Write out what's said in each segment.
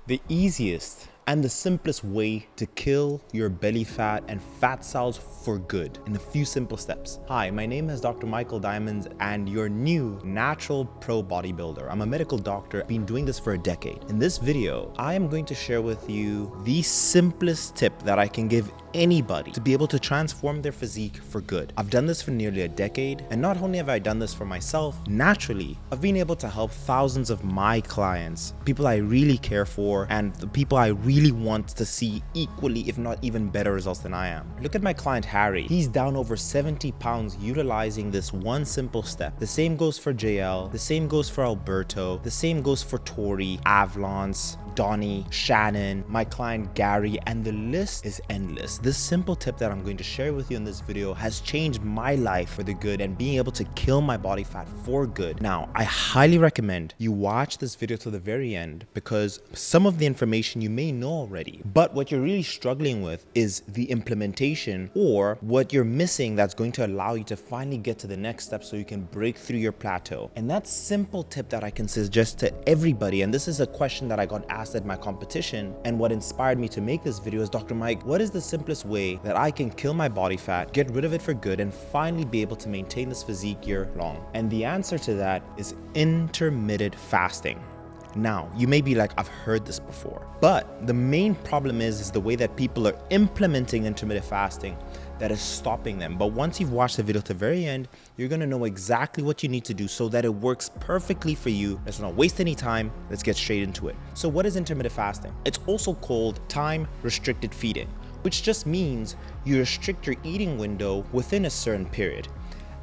The easiest and the simplest way to kill your belly fat and fat cells for good in a few simple steps. Hi, my name is Dr. Michael Diamonds and your new natural pro bodybuilder. I'm a medical doctor, I've been doing this for a decade. In this video, I am going to share with you the simplest tip that I can give anybody to be able to transform their physique for good. I've done this for nearly a decade, and not only have I done this for myself, naturally, I've been able to help thousands of my clients, people I really care for, and the people I really want to see equally, if not even better results than I am. Look at my client Harry. He's down over 70 pounds utilizing this one simple step. The same goes for JL, the same goes for Alberto, the same goes for Tori, Avlons, Donnie, Shannon, my client Gary, and the list is endless. This simple tip that I'm going to share with you in this video has changed my life for the good and being able to kill my body fat for good. Now, I highly recommend you watch this video to the very end because some of the information you may know already, but what you're really struggling with is the implementation or what you're missing that's going to allow you to finally get to the next step so you can break through your plateau. And that simple tip that I can suggest to everybody, and this is a question that I got asked at my competition, and what inspired me to make this video is, Dr. Mike, what is the simplest way that I can kill my body fat, get rid of it for good, and finally be able to maintain this physique year long? And the answer to that is intermittent fasting. Now, you may be like, I've heard this before, but the main problem is the way that people are implementing intermittent fasting that is stopping them. But once you've watched the video to the very end, you're gonna know exactly what you need to do so that it works perfectly for you. Let's not waste any time. Let's get straight into it. So what is intermittent fasting? It's also called time-restricted feeding, which just means you restrict your eating window within a certain period.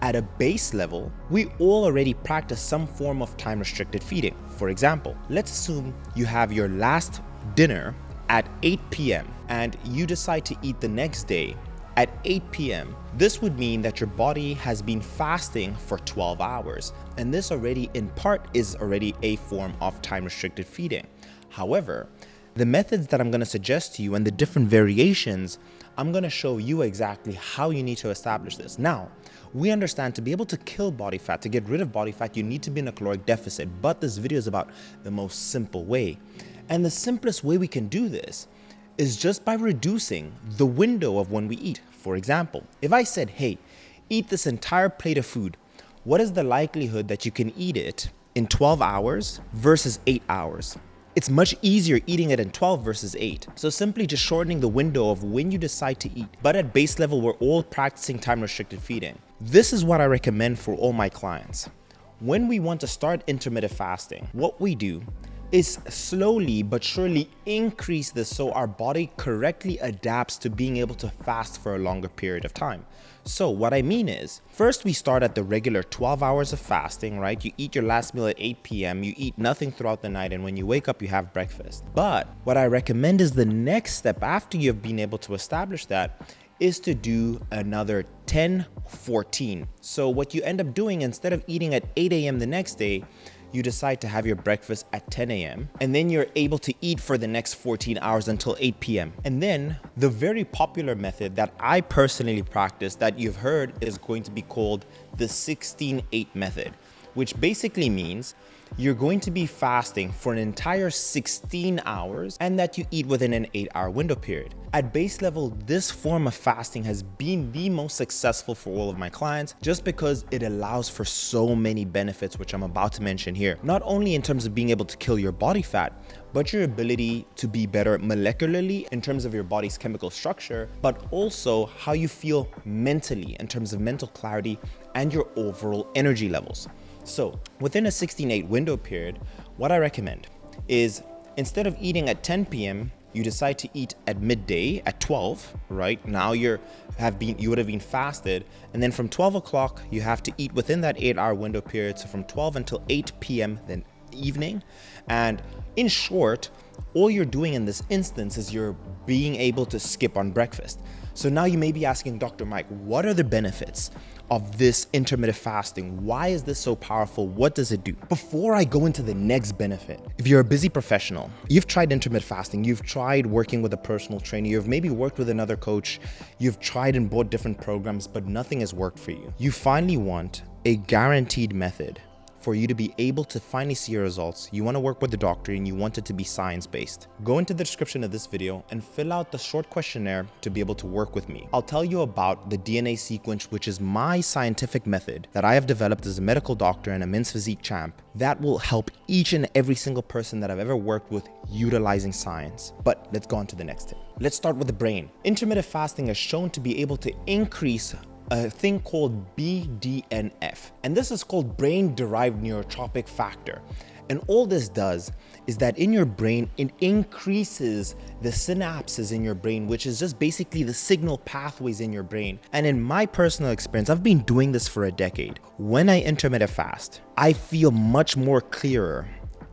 At a base level, we all already practice some form of time-restricted feeding. For example, let's assume you have your last dinner at 8 p.m. and you decide to eat the next day at 8 p.m. This would mean that your body has been fasting for 12 hours. And this already, in part, is already a form of time-restricted feeding. However, the methods that I'm going to suggest to you and the different variations, I'm going to show you exactly how you need to establish this. Now, we understand to be able to kill body fat, to get rid of body fat, you need to be in a caloric deficit. But this video is about the most simple way. And the simplest way we can do this is just by reducing the window of when we eat. For example, if I said, hey, eat this entire plate of food, what is the likelihood that you can eat it in 12 hours versus 8 hours? It's much easier eating it in 12 versus 8. So simply just shortening the window of when you decide to eat. But at base level, we're all practicing time-restricted feeding. This is what I recommend for all my clients. When we want to start intermittent fasting, what we do is slowly but surely increase this so our body correctly adapts to being able to fast for a longer period of time. So what I mean is, first we start at the regular 12 hours of fasting, right? You eat your last meal at 8 p.m., you eat nothing throughout the night, and when you wake up, you have breakfast. But what I recommend is the next step after you've been able to establish that is to do another 10-14. So what you end up doing, instead of eating at 8 a.m. the next day, you decide to have your breakfast at 10 a.m. and then you're able to eat for the next 14 hours until 8 p.m. And then the very popular method that I personally practice that you've heard is going to be called the 16-8 method, which basically means you're going to be fasting for an entire 16 hours and that you eat within an 8-hour window period. At base level, this form of fasting has been the most successful for all of my clients just because it allows for so many benefits, which I'm about to mention here. Not only in terms of being able to kill your body fat, but your ability to be better molecularly in terms of your body's chemical structure, but also how you feel mentally in terms of mental clarity and your overall energy levels. So within a 16-8 window period, what I recommend is instead of eating at 10 p.m., you decide to eat at midday at 12, right? Now you would have been fasted. And then from 12 o'clock, you have to eat within that 8-hour window period. So from 12 until 8 p.m. then evening. And in short, all you're doing in this instance is you're being able to skip on breakfast. So now you may be asking, Dr. Mike, what are the benefits of this intermittent fasting? Why is this so powerful? What does it do? Before I go into the next benefit, if you're a busy professional, you've tried intermittent fasting, you've tried working with a personal trainer, you've maybe worked with another coach, you've tried and bought different programs, but nothing has worked for you. You finally want a guaranteed method for you to be able to finally see your results, you want to work with the doctor and you want it to be science-based, go into the description of this video and fill out the short questionnaire to be able to work with me. I'll tell you about the DNA sequence, which is my scientific method that I have developed as a medical doctor and a men's physique champ that will help each and every single person that I've ever worked with utilizing science. But let's go on to the next tip. Let's start with the brain. Intermittent fasting is shown to be able to increase a thing called BDNF, and this is called brain-derived neurotrophic factor. And all this does is that in your brain, it increases the synapses in your brain, which is just basically the signal pathways in your brain. And in my personal experience, I've been doing this for a decade. When I intermittent fast, I feel much more clearer.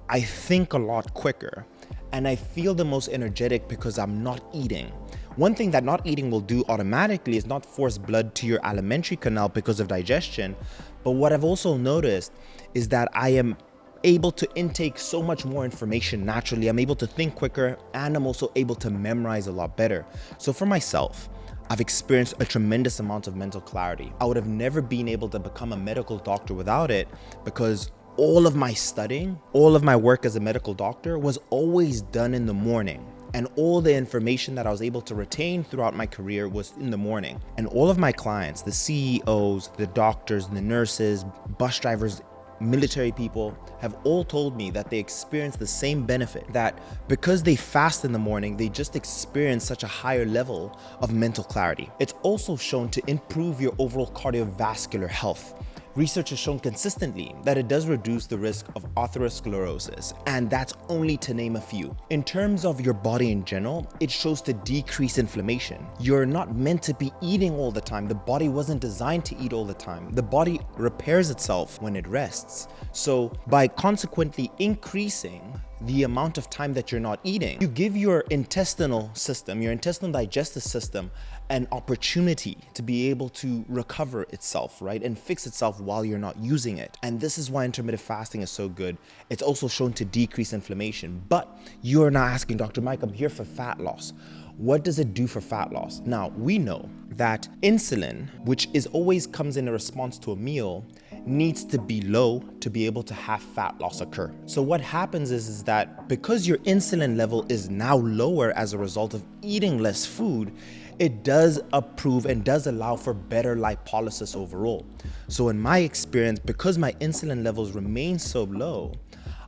I think a lot quicker, and I feel the most energetic because I'm not eating. One thing that not eating will do automatically is not force blood to your alimentary canal because of digestion. But what I've also noticed is that I am able to intake so much more information naturally. I'm able to think quicker, and I'm also able to memorize a lot better. So for myself, I've experienced a tremendous amount of mental clarity. I would have never been able to become a medical doctor without it, because all of my studying, all of my work as a medical doctor was always done in the morning. And all the information that I was able to retain throughout my career was in the morning. And all of my clients, the CEOs, the doctors, the nurses, bus drivers, military people, have all told me that they experience the same benefit, that because they fast in the morning, they just experience such a higher level of mental clarity. It's also shown to improve your overall cardiovascular health. Research has shown consistently that it does reduce the risk of atherosclerosis, and that's only to name a few. In terms of your body in general, it shows to decrease inflammation. You're not meant to be eating all the time. The body wasn't designed to eat all the time. The body repairs itself when it rests. So by consequently increasing the amount of time that you're not eating, you give your intestinal system, your intestinal digestive system, an opportunity to be able to recover itself, right? And fix itself while you're not using it. And this is why intermittent fasting is so good. It's also shown to decrease inflammation. But you're now asking, Dr. Mike, I'm here for fat loss. What does it do for fat loss? Now, we know that insulin, which always comes in a response to a meal, needs to be low to be able to have fat loss occur. So what happens is that because your insulin level is now lower as a result of eating less food, it does approve and does allow for better lipolysis overall. So in my experience, because my insulin levels remain so low,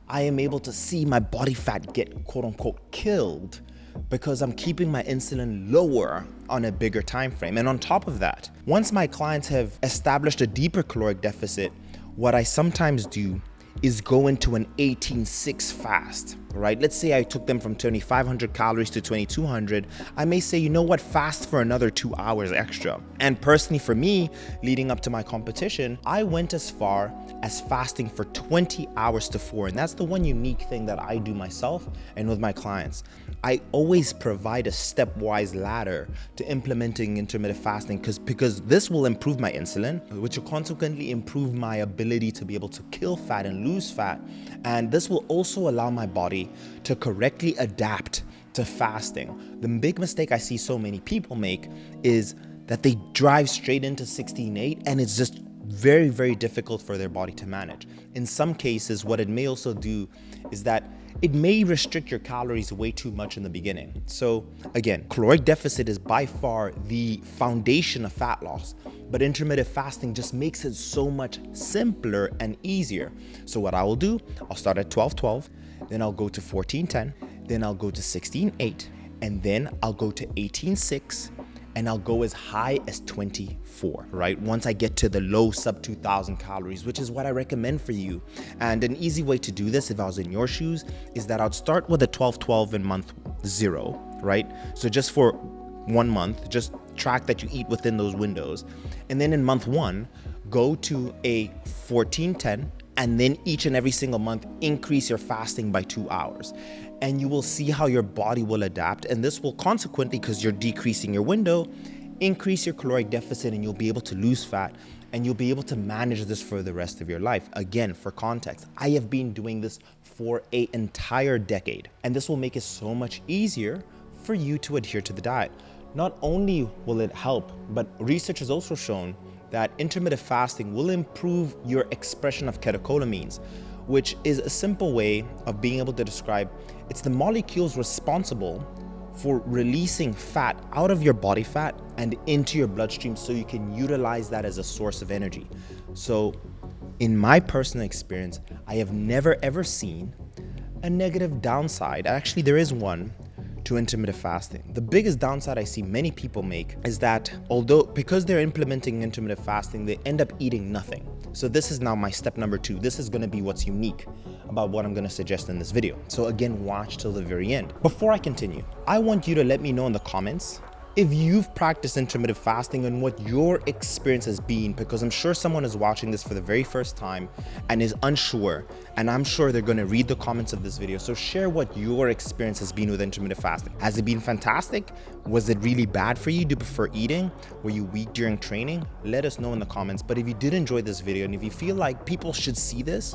I am able to see my body fat get quote unquote killed because I'm keeping my insulin lower on a bigger time frame. And on top of that, once my clients have established a deeper caloric deficit, what I sometimes do is go into an 18-6 fast, right? Let's say I took them from 2,500 calories to 2,200. I may say, you know what, fast for another 2 hours extra. And personally for me, leading up to my competition, I went as far as fasting for 20 hours to 4. And that's the one unique thing that I do myself and with my clients. I always provide a stepwise ladder to implementing intermittent fasting because this will improve my insulin, which will consequently improve my ability to be able to kill fat and lose fat. And this will also allow my body to correctly adapt to fasting. The big mistake I see so many people make is that they drive straight into 16-8, and it's just very, very difficult for their body to manage. In some cases, what it may also do is that it may restrict your calories way too much in the beginning. So again, caloric deficit is by far the foundation of fat loss, but intermittent fasting just makes it so much simpler and easier. So what I will do, I'll start at 12-12, then I'll go to 14-10, then I'll go to 16-8, and then I'll go to 18-6, and I'll go as high as 24, right? Once I get to the low sub 2,000 calories, which is what I recommend for you. And an easy way to do this, if I was in your shoes, is that I'd start with a 12-12 in month 0, right? So just for 1 month, just track that you eat within those windows. And then in month 1, go to a 14-10, and then each and every single month, increase your fasting by 2 hours. And you will see how your body will adapt. And this will consequently, because you're decreasing your window, increase your caloric deficit, and you'll be able to lose fat, and you'll be able to manage this for the rest of your life. Again, for context, I have been doing this for an entire decade, and this will make it so much easier for you to adhere to the diet. Not only will it help, but research has also shown that intermittent fasting will improve your expression of catecholamines, which is a simple way of being able to describe it's the molecules responsible for releasing fat out of your body fat and into your bloodstream so you can utilize that as a source of energy. So in my personal experience, I have never ever seen a negative downside. Actually, there is one to intermittent fasting. The biggest downside I see many people make is that because they're implementing intermittent fasting, they end up eating nothing. So this is now my step number 2. This is going to be what's unique about what I'm going to suggest in this video. So again, watch till the very end. Before I continue, I want you to let me know in the comments if you've practiced intermittent fasting and what your experience has been, because I'm sure someone is watching this for the very first time and is unsure, and I'm sure they're going to read the comments of this video. So share what your experience has been with intermittent fasting. Has it been fantastic? Was it really bad for you? Do you prefer eating? Were you weak during training? Let us know in the comments. But if you did enjoy this video and if you feel like people should see this,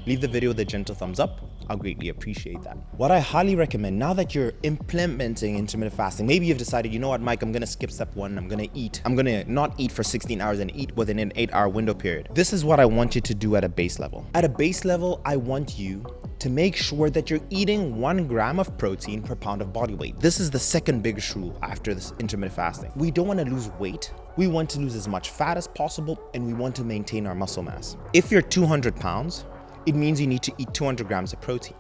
leave the video with a gentle thumbs up. I'll greatly appreciate that. What I highly recommend, now that you're implementing intermittent fasting, maybe you've decided, you know what, Mike, I'm gonna skip step 1. I'm gonna not eat for 16 hours and eat within an 8-hour window period. This is what I want you to do at a base level. At a base level, I want you to make sure that you're eating 1 gram of protein per pound of body weight. This is the second biggest rule after this intermittent fasting. We don't want to lose weight. We want to lose as much fat as possible, and we want to maintain our muscle mass. If you're 200 pounds, it means you need to eat 200 grams of protein.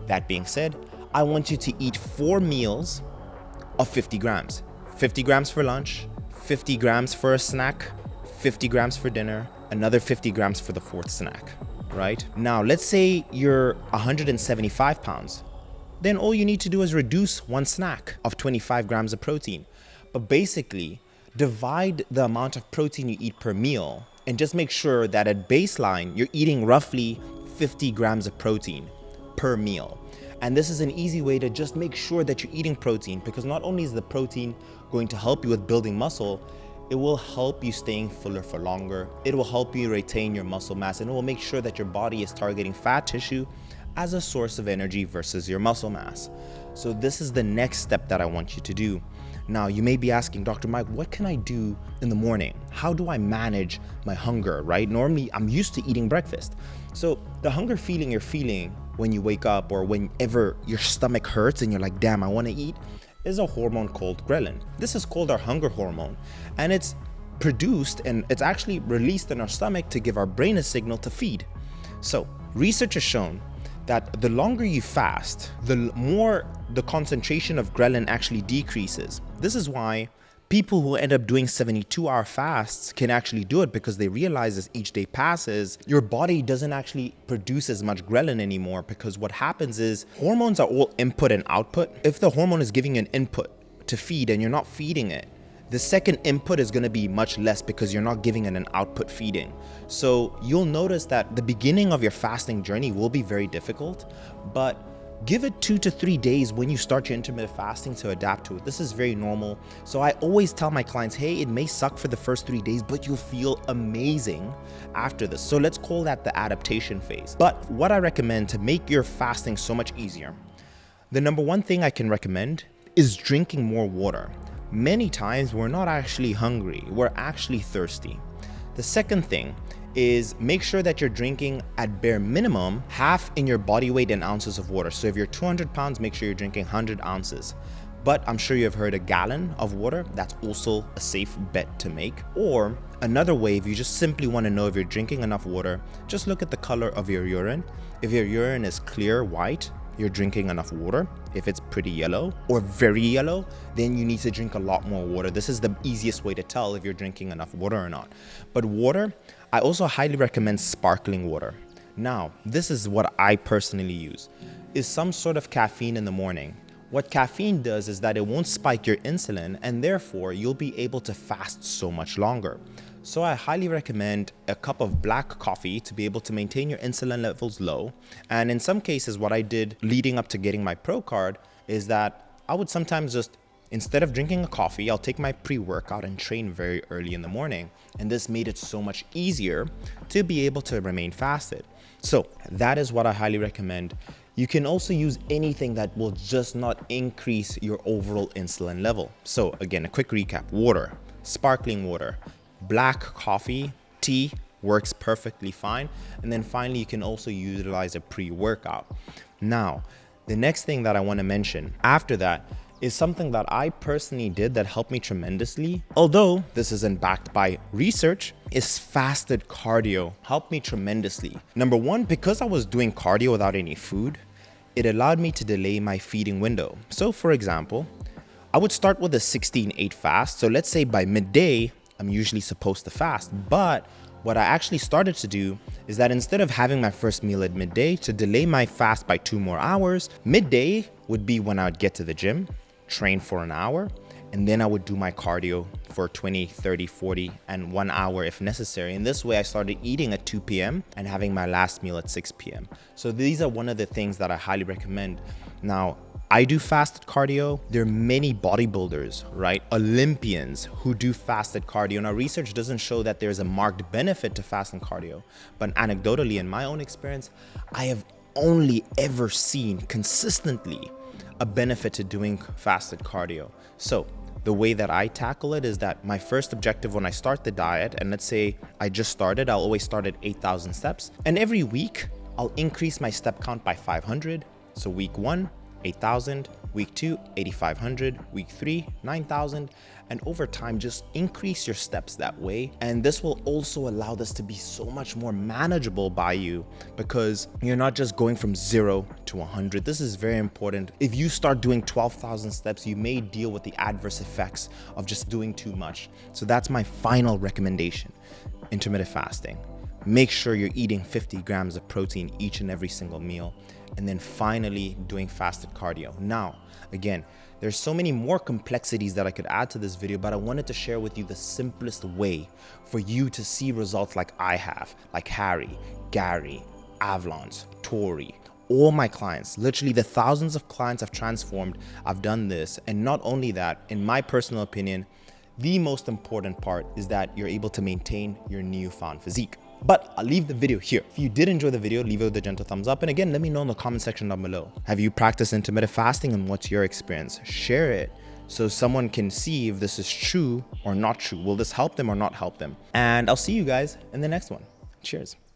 That being said, I want you to eat 4 meals of 50 grams. 50 grams for lunch, 50 grams for a snack, 50 grams for dinner, another 50 grams for the 4th snack, right? Now, let's say you're 175 pounds. Then all you need to do is reduce 1 snack of 25 grams of protein. But basically, divide the amount of protein you eat per meal and just make sure that at baseline, you're eating roughly 50 grams of protein per meal. And this is an easy way to just make sure that you're eating protein, because not only is the protein going to help you with building muscle, it will help you staying fuller for longer. It will help you retain your muscle mass, and it will make sure that your body is targeting fat tissue as a source of energy versus your muscle mass. So this is the next step that I want you to do. Now, you may be asking, Dr. Mike, what can I do in the morning? How do I manage my hunger, right? Normally, I'm used to eating breakfast. So the hunger feeling you're feeling when you wake up or whenever your stomach hurts and you're like, damn, I want to eat, is a hormone called ghrelin. This is called our hunger hormone, and it's produced and it's actually released in our stomach to give our brain a signal to feed. So research has shown that the longer you fast, the more the concentration of ghrelin actually decreases. This is why people who end up doing 72-hour fasts can actually do it, because they realize as each day passes, your body doesn't actually produce as much ghrelin anymore, because what happens is hormones are all input and output. If the hormone is giving you an input to feed and you're not feeding it, the second input is going to be much less because you're not giving it an output feeding. So you'll notice that the beginning of your fasting journey will be very difficult, but give it 2 to 3 days when you start your intermittent fasting to adapt to it. This is very normal. So I always tell my clients, hey, it may suck for the first 3 days, but you'll feel amazing after this. So let's call that the adaptation phase. But what I recommend to make your fasting so much easier, the number 1 thing I can recommend is drinking more water. Many times we're not actually hungry, we're actually thirsty. The second thing is make sure that you're drinking at bare minimum half in your body weight in ounces of water. So if you're 200 pounds, make sure you're drinking 100 ounces. But I'm sure you've heard a gallon of water. That's also a safe bet to make. Or another way, if you just simply want to know if you're drinking enough water, just look at the color of your urine. If your urine is clear white, you're drinking enough water. If it's pretty yellow or very yellow, then you need to drink a lot more water. This is the easiest way to tell if you're drinking enough water or not. But water, I also highly recommend sparkling water. Now, this is what I personally use, is some sort of caffeine in the morning. What caffeine does is that it won't spike your insulin, and therefore you'll be able to fast so much longer. So I highly recommend a cup of black coffee to be able to maintain your insulin levels low. And in some cases, what I did leading up to getting my pro card is that I would sometimes just, instead of drinking a coffee, I'll take my pre-workout and train very early in the morning. And this made it so much easier to be able to remain fasted. So that is what I highly recommend. You can also use anything that will just not increase your overall insulin level. So again, a quick recap: water, sparkling water, Black coffee, tea works perfectly fine. And then finally, you can also utilize a pre-workout. Now, the next thing that I want to mention after that is something that I personally did that helped me tremendously. Although this isn't backed by research, is fasted cardio. Helped me tremendously. Number one, because I was doing cardio without any food, it allowed me to delay my feeding window. So for example, I would start with a 16-8 fast. So let's say by midday, I'm usually supposed to fast. But what I actually started to do is that instead of having my first meal at midday, to delay my fast by 2 more hours, midday would be when I would get to the gym, train for an hour, and then I would do my cardio for 20, 30, 40, and 1 hour if necessary. And this way I started eating at 2 p.m. and having my last meal at 6 p.m. So these are one of the things that I highly recommend. Now, I do fasted cardio. There are many bodybuilders, right? Olympians who do fasted cardio. Now, research doesn't show that there's a marked benefit to fasting cardio, but anecdotally, in my own experience, I have only ever seen consistently a benefit to doing fasted cardio. So the way that I tackle it is that my first objective when I start the diet, and let's say I just started, I'll always start at 8,000 steps. And every week, I'll increase my step count by 500. So week 1, 8,000, week 2, 8,500, week 3, 9,000, and over time just increase your steps that way. And this will also allow this to be so much more manageable by you, because you're not just going from 0 to 100. This is very important. If you start doing 12,000 steps, you may deal with the adverse effects of just doing too much. So that's my final recommendation: intermittent fasting. Make sure you're eating 50 grams of protein each and every single meal. And then finally doing fasted cardio. Now, again, there's so many more complexities that I could add to this video, but I wanted to share with you the simplest way for you to see results like I have, like Harry, Gary, Avalon's, Tori, all my clients, literally the thousands of clients I've transformed. I've done this. And not only that, in my personal opinion, the most important part is that you're able to maintain your newfound physique. But I'll leave the video here. If you did enjoy the video, leave it with a gentle thumbs up. And again, let me know in the comment section down below. Have you practiced intermittent fasting and what's your experience? Share it so someone can see if this is true or not true. Will this help them or not help them? And I'll see you guys in the next one. Cheers.